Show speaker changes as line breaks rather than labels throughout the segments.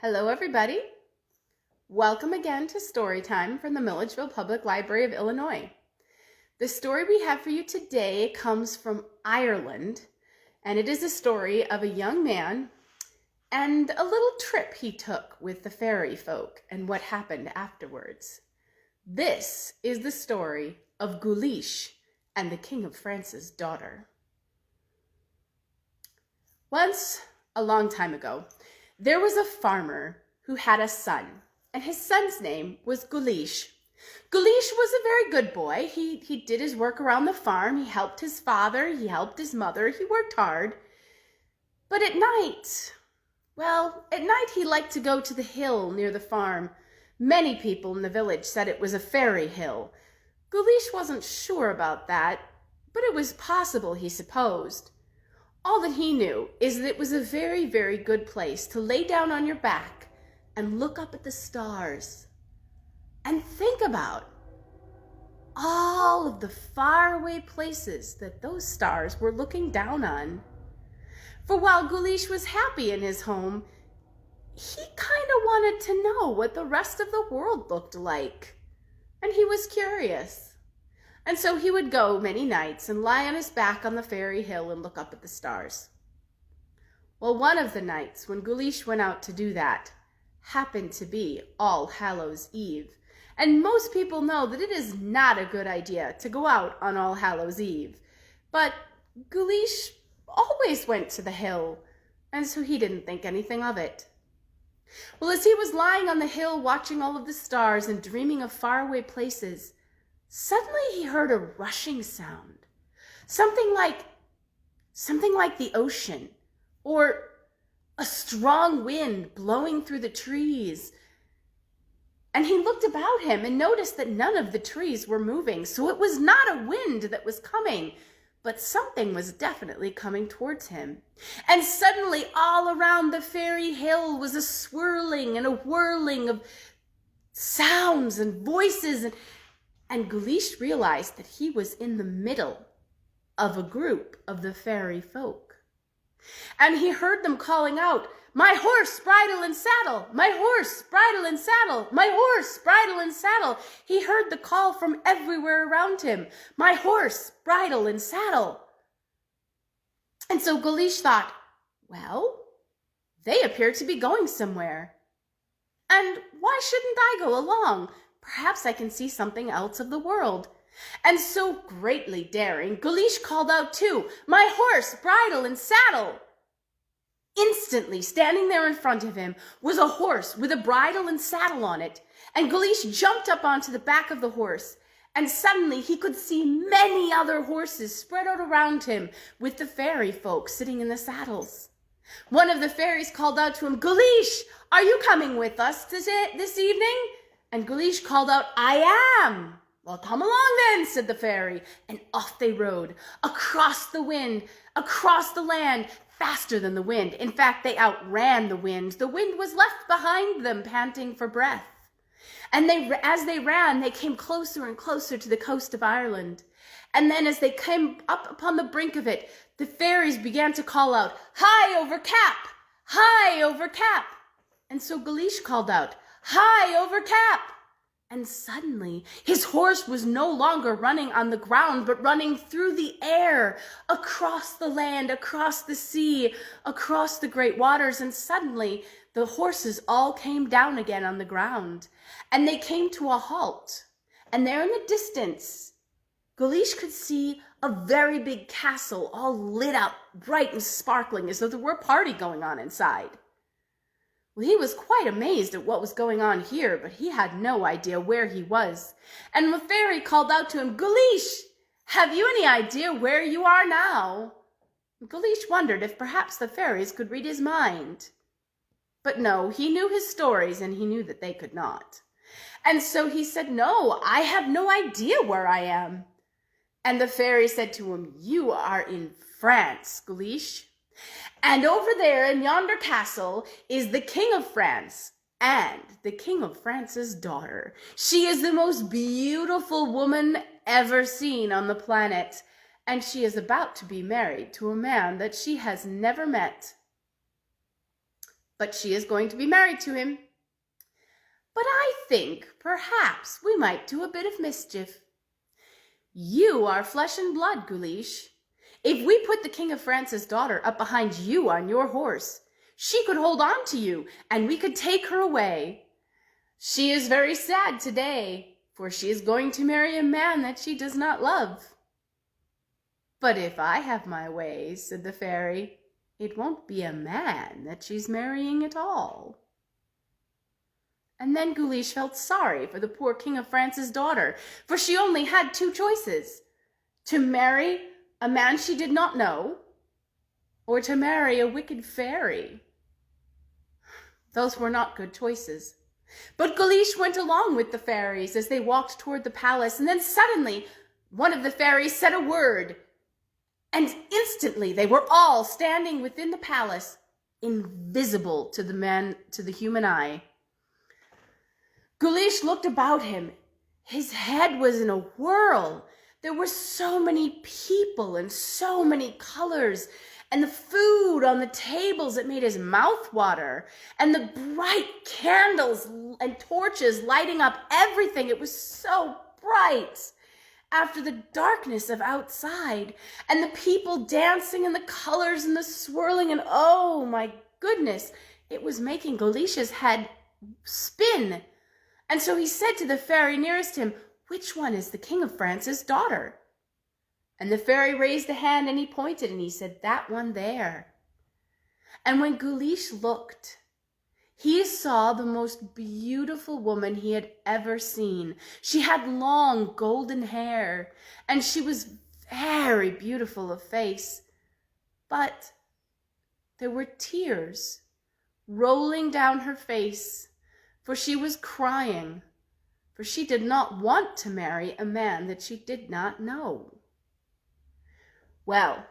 Hello, everybody. Welcome again to Storytime from the Milledgeville Public Library of Illinois. The story we have for you today comes from Ireland, and it is a story of a young man and a little trip he took with the fairy folk and what happened afterwards. This is the story of Guleesh and the King of France's daughter. Once, a long time ago, there was a farmer who had a son, and his son's name was Guleesh. Guleesh was a very good boy. He did his work around the farm. He helped his father. He helped his mother. He worked hard. But at night he liked to go to the hill near the farm. Many people in the village said it was a fairy hill. Guleesh wasn't sure about that, but it was possible, he supposed. All that he knew is that it was a very, very good place to lay down on your back and look up at the stars and think about all of the faraway places that those stars were looking down on. For while Guleesh was happy in his home, he kind of wanted to know what the rest of the world looked like, and he was curious. And so he would go many nights and lie on his back on the fairy hill and look up at the stars. Well, one of the nights when Guleesh went out to do that happened to be All Hallows Eve. And most people know that it is not a good idea to go out on All Hallows Eve. But Guleesh always went to the hill, and so he didn't think anything of it. Well, as he was lying on the hill watching all of the stars and dreaming of faraway places, suddenly he heard a rushing sound, something like the ocean, or a strong wind blowing through the trees. And he looked about him and noticed that none of the trees were moving, so it was not a wind that was coming, but something was definitely coming towards him. And suddenly all around the fairy hill was a swirling and a whirling of sounds and voices, and Guleesh realized that he was in the middle of a group of the fairy folk. And he heard them calling out, "My horse, bridle and saddle! My horse, bridle and saddle! My horse, bridle and saddle!" He heard the call from everywhere around him, "My horse, bridle and saddle!" And so Guleesh thought, well, they appear to be going somewhere. And why shouldn't I go along? Perhaps I can see something else of the world. And so, greatly daring, Guleesh called out too, "My horse, bridle, and saddle!" Instantly, standing there in front of him, was a horse with a bridle and saddle on it. And Guleesh jumped up onto the back of the horse, and suddenly he could see many other horses spread out around him, with the fairy folk sitting in the saddles. One of the fairies called out to him, "Guleesh, are you coming with us this evening?" And Guleesh called out, "I am." "Well, come along then," said the fairy, and off they rode, across the wind, across the land, faster than the wind. In fact, they outran the wind. The wind was left behind them, panting for breath. And as they ran, they came closer and closer to the coast of Ireland. And then as they came up upon the brink of it, the fairies began to call out, "High over cap! High over cap!" And so Guleesh called out, "High over cap!" And suddenly his horse was no longer running on the ground, but running through the air, across the land, across the sea, across the great waters. And suddenly the horses all came down again on the ground, and they came to a halt. And there in the distance, Guleesh could see a very big castle, all lit up, bright and sparkling, as though there were a party going on inside. Well, he was quite amazed at what was going on here, but he had no idea where he was. And the fairy called out to him, "Guleesh, have you any idea where you are now?" Guleesh wondered if perhaps the fairies could read his mind. But no, he knew his stories, and he knew that they could not. And so he said, "No, I have no idea where I am." And the fairy said to him, "You are in France, Guleesh. And over there in yonder castle is the King of France and the King of France's daughter. She is the most beautiful woman ever seen on the planet, and she is about to be married to a man that she has never met. but she is going to be married to him. But I think perhaps we might do a bit of mischief. You are flesh and blood, Guleesh. If we put the King of France's daughter up behind you on your horse, she could hold on to you, and we could take her away. She is very sad today, for she is going to marry a man that she does not love. But if I have my way, said the fairy, it won't be a man that she's marrying at all. And then Guleesh felt sorry for the poor King of France's daughter, for she only had two choices: to marry a man she did not know, or to marry a wicked fairy. Those were not good choices. But Guleesh went along with the fairies as they walked toward the palace, and then suddenly one of the fairies said a word, and instantly they were all standing within the palace, invisible to the human eye. Guleesh looked about him. His head was in a whirl. There were so many people and so many colors, and the food on the tables, it made his mouth water, and the bright candles and torches lighting up everything. It was so bright after the darkness of outside, and the people dancing and the colors and the swirling, and oh my goodness, it was making Guleesh's head spin. And so he said to the fairy nearest him, "Which one is the King of France's daughter?" And the fairy raised a hand and he pointed and he said, "That one there." And when Guleesh looked, he saw the most beautiful woman he had ever seen. She had long golden hair and she was very beautiful of face. But there were tears rolling down her face, for she was crying, for she did not want to marry a man that she did not know. Well,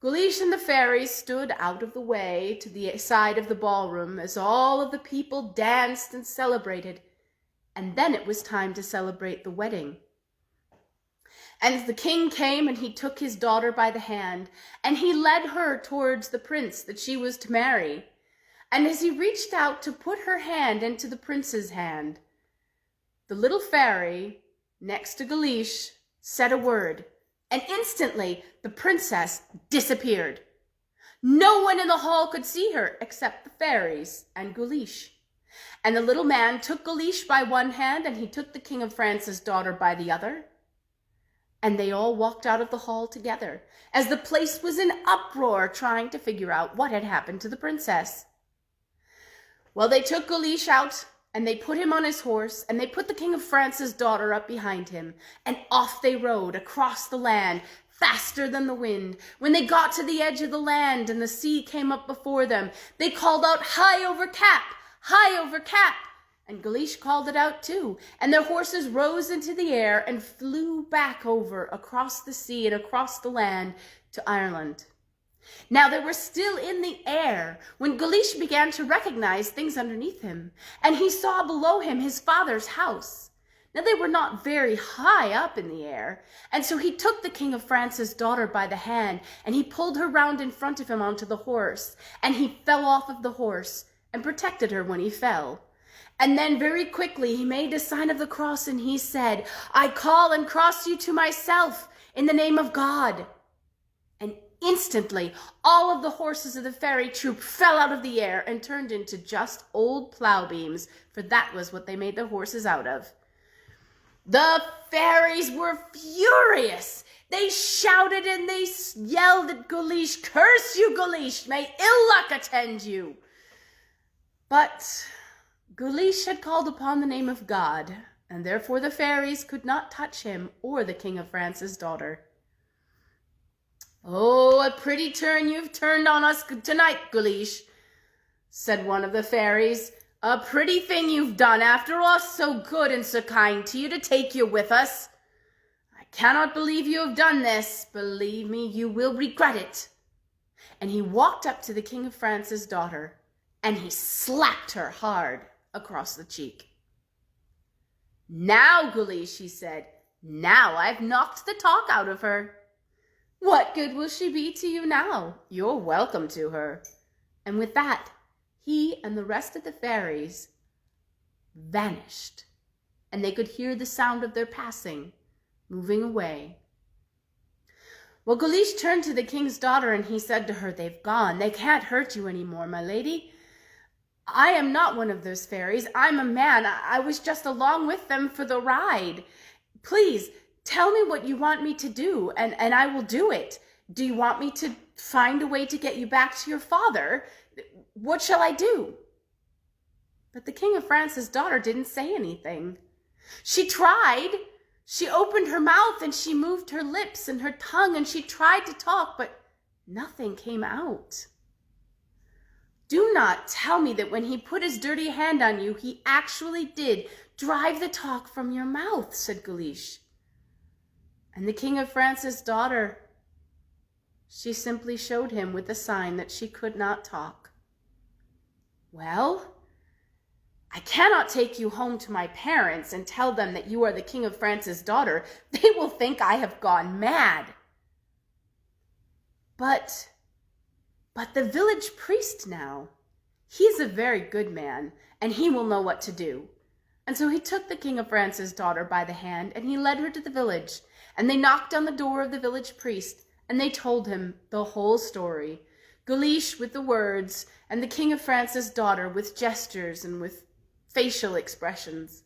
Guleesh and the fairies stood out of the way to the side of the ballroom as all of the people danced and celebrated, and then it was time to celebrate the wedding. And the king came and he took his daughter by the hand, and he led her towards the prince that she was to marry. And as he reached out to put her hand into the prince's hand, the little fairy next to Guleesh said a word, and instantly the princess disappeared. No one in the hall could see her except the fairies and Guleesh. And the little man took Guleesh by one hand and he took the King of France's daughter by the other. And they all walked out of the hall together as the place was in uproar trying to figure out what had happened to the princess. Well, they took Guleesh out, and they put him on his horse, and they put the King of France's daughter up behind him, and off they rode across the land, faster than the wind. When they got to the edge of the land and the sea came up before them, they called out, "High over cap! High over cap!" And Guleesh called it out too, and their horses rose into the air and flew back over across the sea and across the land to Ireland. Now they were still in the air when Guleesh began to recognize things underneath him, and he saw below him his father's house. Now they were not very high up in the air, and so he took the King of France's daughter by the hand, and he pulled her round in front of him onto the horse, and he fell off of the horse and protected her when he fell. And then very quickly he made a sign of the cross, and he said, "I call and cross you to myself in the name of God." And instantly, all of the horses of the fairy troop fell out of the air and turned into just old plow beams, for that was what they made their horses out of. The fairies were furious. They shouted and they yelled at Guleesh, "Curse you, Guleesh! May ill luck attend you!" But Guleesh had called upon the name of God, and therefore the fairies could not touch him or the King of France's daughter. "Oh, a pretty turn you've turned on us tonight, Guleesh," said one of the fairies. "A pretty thing you've done after us so good and so kind to you to take you with us. I cannot believe you have done this. Believe me, you will regret it." And he walked up to the King of France's daughter, and he slapped her hard across the cheek. "Now, Guleesh," he said, "now I've knocked the talk out of her. What good will she be to you now? You're welcome to her." And with that, he and the rest of the fairies vanished, and they could hear the sound of their passing, moving away. Well, Guleesh turned to the king's daughter and he said to her, "They've gone. They can't hurt you anymore, my lady. I am not one of those fairies. I'm a man. I was just along with them for the ride. Please, tell me what you want me to do, and I will do it. Do you want me to find a way to get you back to your father? What shall I do?" But the King of France's daughter didn't say anything. She tried. She opened her mouth and she moved her lips and her tongue and she tried to talk, but nothing came out. "Do not tell me that when he put his dirty hand on you, he actually did drive the talk from your mouth," said Guleesh. And the King of France's daughter, she simply showed him with a sign that she could not talk. "Well, I cannot take you home to my parents and tell them that you are the King of France's daughter. They will think I have gone mad. But the village priest now, he's a very good man, and he will know what to do." And so he took the King of France's daughter by the hand, and he led her to the village, and they knocked on the door of the village priest, and they told him the whole story. Guleesh with the words, and the King of France's daughter with gestures and with facial expressions.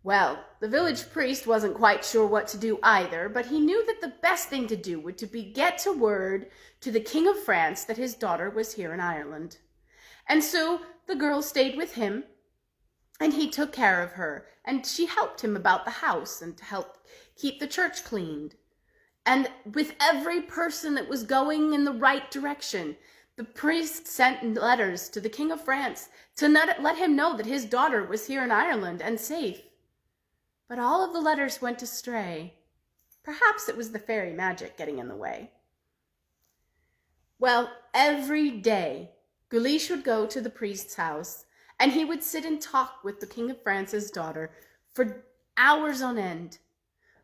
Well, the village priest wasn't quite sure what to do either, but he knew that the best thing to do would be get to word to the King of France that his daughter was here in Ireland. And so the girl stayed with him, and he took care of her, and she helped him about the house and to help keep the church cleaned. And with every person that was going in the right direction, the priest sent letters to the King of France to let him know that his daughter was here in Ireland and safe. But all of the letters went astray. Perhaps it was the fairy magic getting in the way. Well, every day, Guleesh would go to the priest's house, and he would sit and talk with the King of France's daughter for hours on end.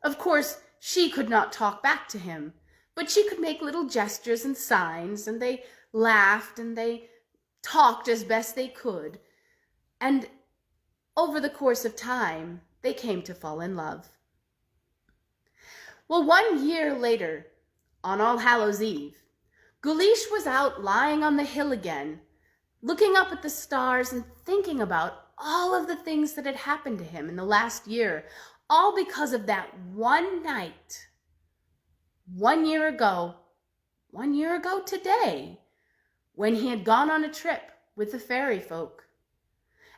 Of course, she could not talk back to him, but she could make little gestures and signs, and they laughed and they talked as best they could. And over the course of time, they came to fall in love. Well, 1 year later, on All Hallows Eve, Guleesh was out lying on the hill again, looking up at the stars and thinking about all of the things that had happened to him in the last year, all because of that one night. 1 year ago today, when he had gone on a trip with the fairy folk.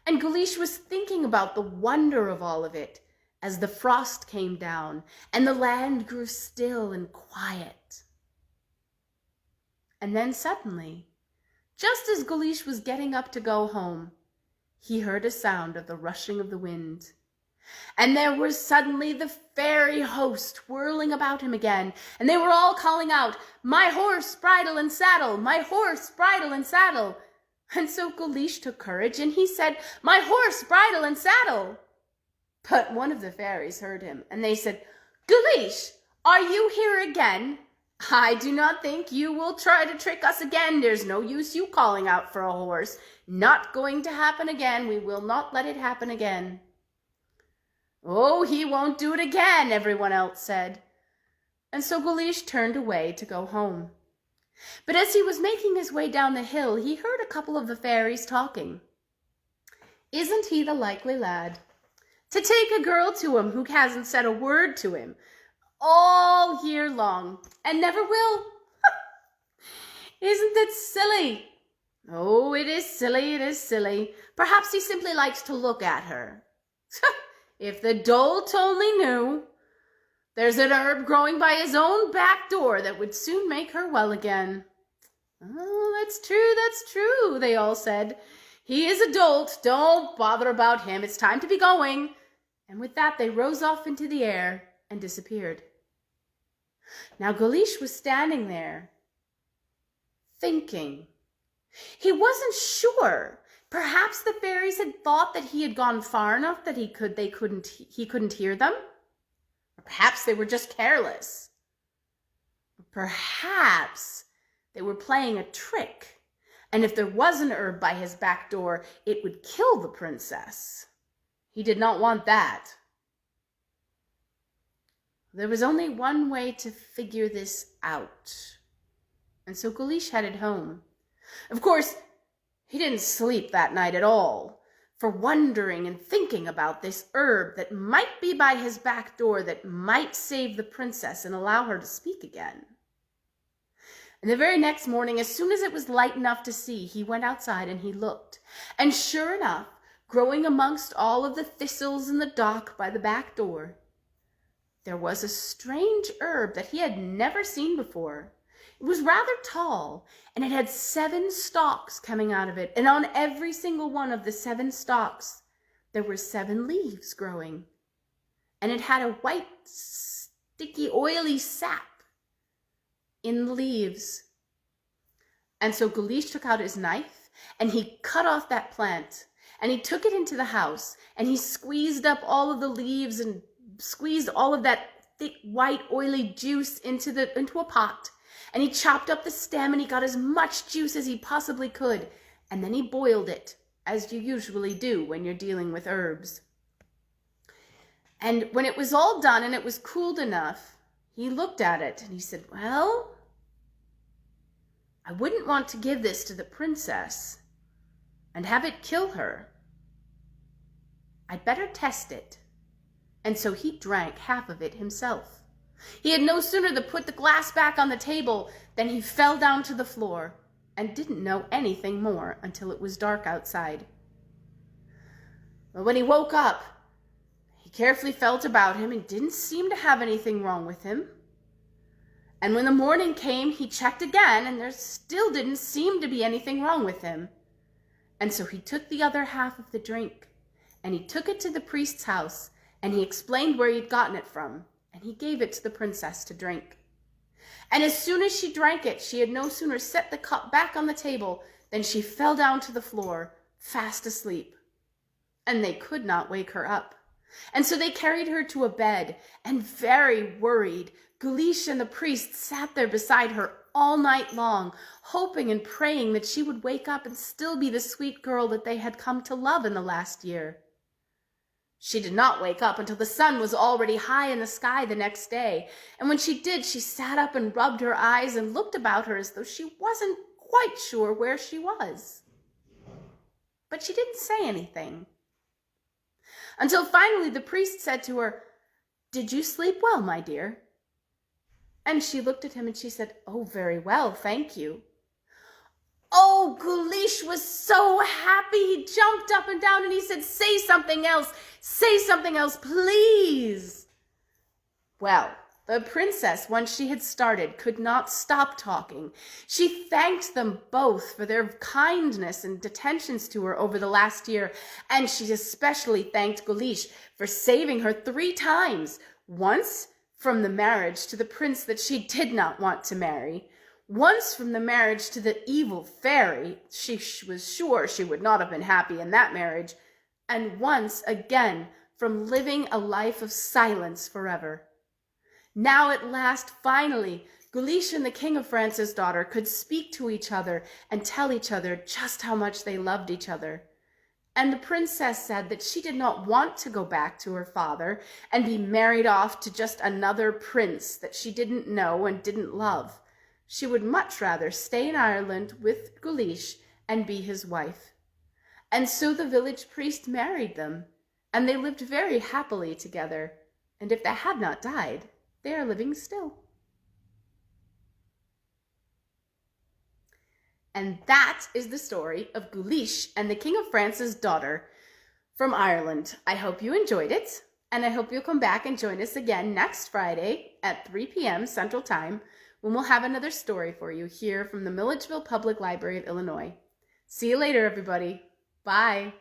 And Guleesh was thinking about the wonder of all of it as the frost came down and the land grew still and quiet. And then suddenly, just as Guleesh was getting up to go home, he heard a sound of the rushing of the wind. And there was suddenly the fairy host whirling about him again, and they were all calling out, "My horse, bridle and saddle! My horse, bridle and saddle!" And so Guleesh took courage, and he said, "My horse, bridle and saddle!" But one of the fairies heard him, and they said, "Guleesh, are you here again? I do not think you will try to trick us again. There's no use you calling out for a horse. Not going to happen again. We will not let it happen again." "Oh, he won't do it again," everyone else said. And so Guleesh turned away to go home. But as he was making his way down the hill, he heard a couple of the fairies talking. Isn't he the likely lad? To take a girl to him who hasn't said a word to him all year long, and never will. Isn't it silly? Oh, it is silly, it is silly. Perhaps he simply likes to look at her. If the dolt only knew. There's an herb growing by his own back door that would soon make her well again. Oh, that's true, they all said. He is a dolt. Don't bother about him. It's time to be going. And with that, they rose off into the air and disappeared. Now Guleesh was standing there, thinking. He wasn't sure. Perhaps the fairies had thought that he had gone far enough that he couldn't hear them. Or perhaps they were just careless. Or perhaps they were playing a trick. And if there was an herb by his back door, it would kill the princess. He did not want that. There was only one way to figure this out. And so Guleesh headed home. Of course, he didn't sleep that night at all, for wondering and thinking about this herb that might be by his back door that might save the princess and allow her to speak again. And the very next morning, as soon as it was light enough to see, he went outside and he looked. And sure enough, growing amongst all of the thistles in the dock by the back door, there was a strange herb that he had never seen before. It was rather tall, and it had 7 stalks coming out of it, and on every single one of the 7 stalks, there were 7 leaves growing. And it had a white, sticky, oily sap in the leaves. And so Guleesh took out his knife, and he cut off that plant, and he took it into the house, and he squeezed up all of the leaves and squeezed all of that thick, white, oily juice into a pot. And he chopped up the stem and he got as much juice as he possibly could. And then he boiled it, as you usually do when you're dealing with herbs. And when it was all done and it was cooled enough, he looked at it and he said, well, I wouldn't want to give this to the princess and have it kill her. I'd better test it. And so he drank half of it himself. He had no sooner to put the glass back on the table than he fell down to the floor and didn't know anything more until it was dark outside. But when he woke up, he carefully felt about him and didn't seem to have anything wrong with him. And when the morning came, he checked again and there still didn't seem to be anything wrong with him. And so he took the other half of the drink and he took it to the priest's house and he explained where he'd gotten it from. And he gave it to the princess to drink. And as soon as she drank it, she had no sooner set the cup back on the table than she fell down to the floor, fast asleep. And they could not wake her up. And so they carried her to a bed, and very worried, Guleesh and the priest sat there beside her all night long, hoping and praying that she would wake up and still be the sweet girl that they had come to love in the last year. She did not wake up until the sun was already high in the sky the next day, and when she did, she sat up and rubbed her eyes and looked about her as though she wasn't quite sure where she was. But she didn't say anything. Until finally the priest said to her, "Did you sleep well, my dear?" And she looked at him and she said, "Oh, very well, thank you." Oh, Guleesh was so happy. He jumped up and down and he said, "Say something else. Say something else, please." Well, the princess, once she had started, could not stop talking. She thanked them both for their kindness and attentions to her over the last year, and she especially thanked Guleesh for saving her 3 times. Once from the marriage to the prince that she did not want to marry, once from the marriage to the evil fairy, she was sure she would not have been happy in that marriage, and once again from living a life of silence forever. Now at last, finally, Guleesh and the King of France's daughter could speak to each other and tell each other just how much they loved each other. And the princess said that she did not want to go back to her father and be married off to just another prince that she didn't know and didn't love. She would much rather stay in Ireland with Guleesh and be his wife. And so the village priest married them, and they lived very happily together. And if they had not died, they are living still. And that is the story of Guleesh and the King of France's daughter from Ireland. I hope you enjoyed it, and I hope you'll come back and join us again next Friday at 3 p.m. Central Time, when we'll have another story for you here from the Milledgeville Public Library of Illinois. See you later, everybody. Bye.